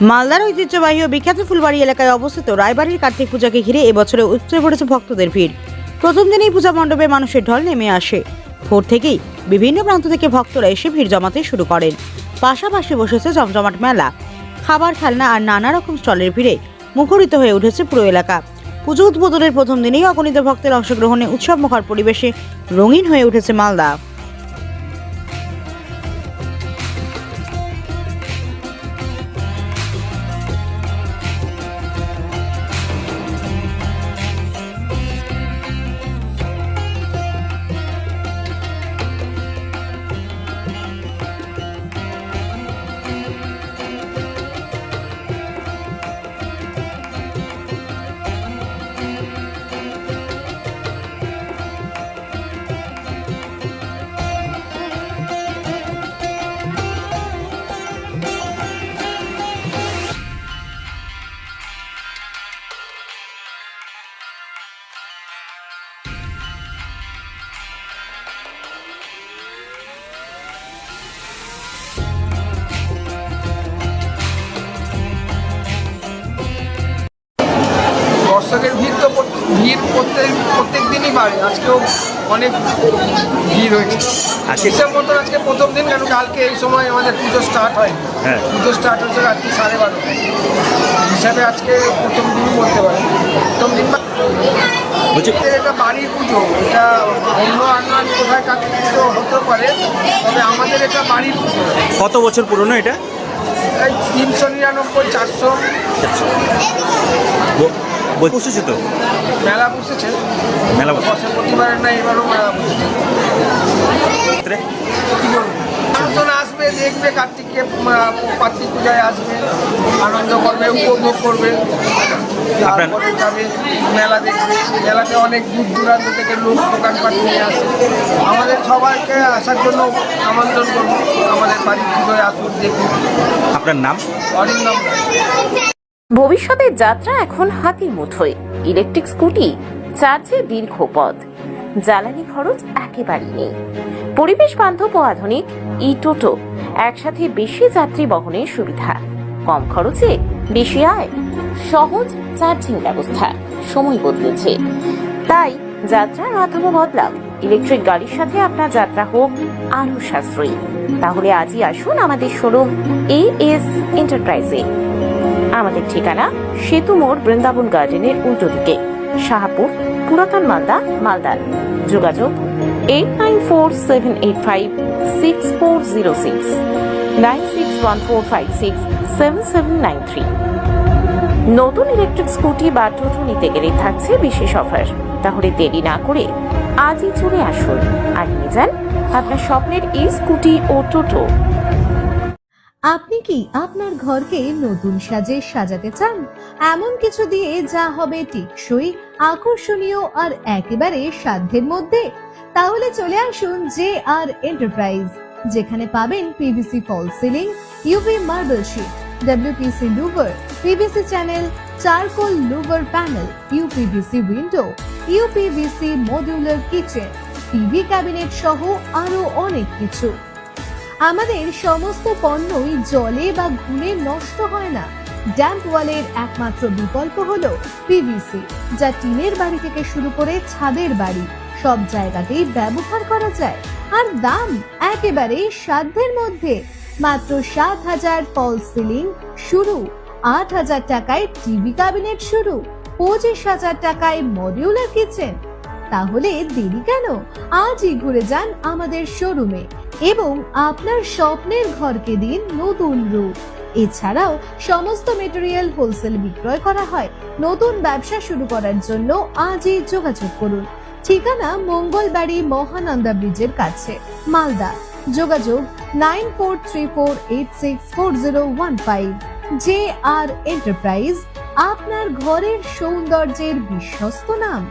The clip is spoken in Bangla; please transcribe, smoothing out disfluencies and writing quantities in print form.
মালদার ঐতিহ্যবাহী ও বিখ্যাত ফুলবাড়ি এলাকায় অবস্থিত রায়বাড়ির কার্তিক পূজাকে ঘিরে এবছরে উঠে পড়েছে ভক্তদের ভিড়। প্রথম দিনেই পূজা মণ্ডপে মানুষের ঢল নেমে আসে। ভোর থেকেই বিভিন্ন প্রান্ত থেকে ভক্তরা এসে ভিড় জমাতে শুরু করেন। পাশাপাশি বসেছে জমজমাট মেলা, খাবার, খেলনা আর নানা রকম স্টলের ভিড়ে মুখরিত হয়ে উঠেছে পুরো এলাকা। পুজো উদ্বোধনের প্রথম দিনেই অগণিত ভক্তের অংশগ্রহণে উৎসবমুখর পরিবেশে রঙিন হয়ে উঠেছে মালদা। দর্শকের ভিড় প্রত্যেক দিনই বাড়ে। আজকেও অনেক ভিড় হয়েছে। হিসেব মতন আজকে প্রথম দিন, কেন কালকে এই সময় আমাদের পুজো স্টার্ট হয়। পুজো স্টার্ট হচ্ছে রাত্রি 12:30 হিসাবে আজকে প্রথম দিনই বলতে পারি। প্রথম দিন এটা বাড়ির পুজো, এটা অন্য কোথায় কার্তিক পুজো হতে পারে, তবে আমাদের এটা বাড়ির পুজো। কত বছর পুরনো এটা? এই 399, 400 বসেছে তো মেলা বসেছে। মেলা প্রতিবারের না, এবারও মেলা বসেছে। মানুষজন আসবে, দেখবে কার্তিক পূজায় আসবে, আনন্দ করবে, উপভোগ করবে, তারপরে যাবে মেলা দেখবে। মেলাতে অনেক দূর দূরান্ত থেকে লোক দোকানপাট নিয়ে আসে। আমাদের সবাইকে আসার জন্য আমন্ত্রণ করবো, আমাদের বাড়ির পুজোয় আসুন, দেখুন। আপনার নাম? অরিন্দম। ভবিষ্যতের যাত্রা এখন হাতের মুঠোয়। ইলেকট্রিক স্কুটি, চার্জের দীর্ঘ পথ, জ্বালানি খরচ একেবারেই নেই। পরিবেশ বান্ধব ও আধুনিক ই টোটো, একসাথে বেশি যাত্রী বহনের সুবিধা, কম খরচে বেশি আয়, সহজ চার্জিং ব্যবস্থা। সময় বদলেছে, তাই যাত্রার মাধ্যমে বদলাও। ইলেকট্রিক গাড়ির সাথে আপনার যাত্রা হোক আরো সাশ্রয়ী। তাহলে আজই আসুন আমাদের শোরুম AS এন্টারপ্রাইজে। আমাদের ঠিকানা সেতু মোড়, বৃন্দাবন গার্ডেনের উল্টো দিকে, শাহপুর, পুরাতন মালদা, মালদা। যোগাযোগ 8947856406, 9614567793। নতুন ইলেকট্রিক স্কুটি বা টোটো নিতে গেলে থাকছে বিশেষ অফার। তাহলে দেরি না করে আজই চলে আসুন আর নিয়ে যান আপনার স্বপ্নের এই স্কুটি ও টোটো। আপনি কি আপনার ঘরকে নতুন সাজে সাজাতে চান? এমন কিছু দিয়ে যা হবে টেকসই, আকর্ষণীয় আর একেবারে সাধ্যের মধ্যে? তাহলে চলে আসুন JR এন্টারপ্রাইজ, যেখানে পাবেন PVC false ceiling, UV marble sheet, WPC louvre, PVC channel, charcoal louvre panel, UPVC window, UPVC modular kitchen, TV cabinet সহ আরো অনেক কিছু। আমাদের সমস্ত পণ্যই জলে বা ঘুনে নষ্ট হয় না। ড্যাম্প ওয়ালের একমাত্র বিকল্প হলো PVC, যা টিনের বাড়ি থেকে শুরু করে ছাদের বাড়ি সব জায়গাতেই ব্যবহার করা যায়। আর দাম একেবারে সাধ্যের মধ্যে। মাত্র 7,000 ফল সিলিং শুরু, 8,000 টাকায় টিভি ক্যাবিনেট শুরু, 25,000 টাকায় মডিউলার কিচেন। তাহলে দেরি কেন? আজই ঘুরে যান আমাদের শোরুমে এবং আপনার স্বপ্নের ঘরকে দিন নতুন রূপ। এছাড়াও সমস্ত মেটেরিয়াল হোলসেল বিক্রয় করা হয়। নতুন ব্যবসা শুরু করার জন্য আজই যোগাযোগ করুন। ঠিকানা মঙ্গলবাড়ি মহানন্দা ব্রিজের কাছে, মালদা। যোগাযোগ 9434864015। JR এন্টারপ্রাইজ, আপনার ঘরের সৌন্দর্যের বিশ্বস্ত নাম।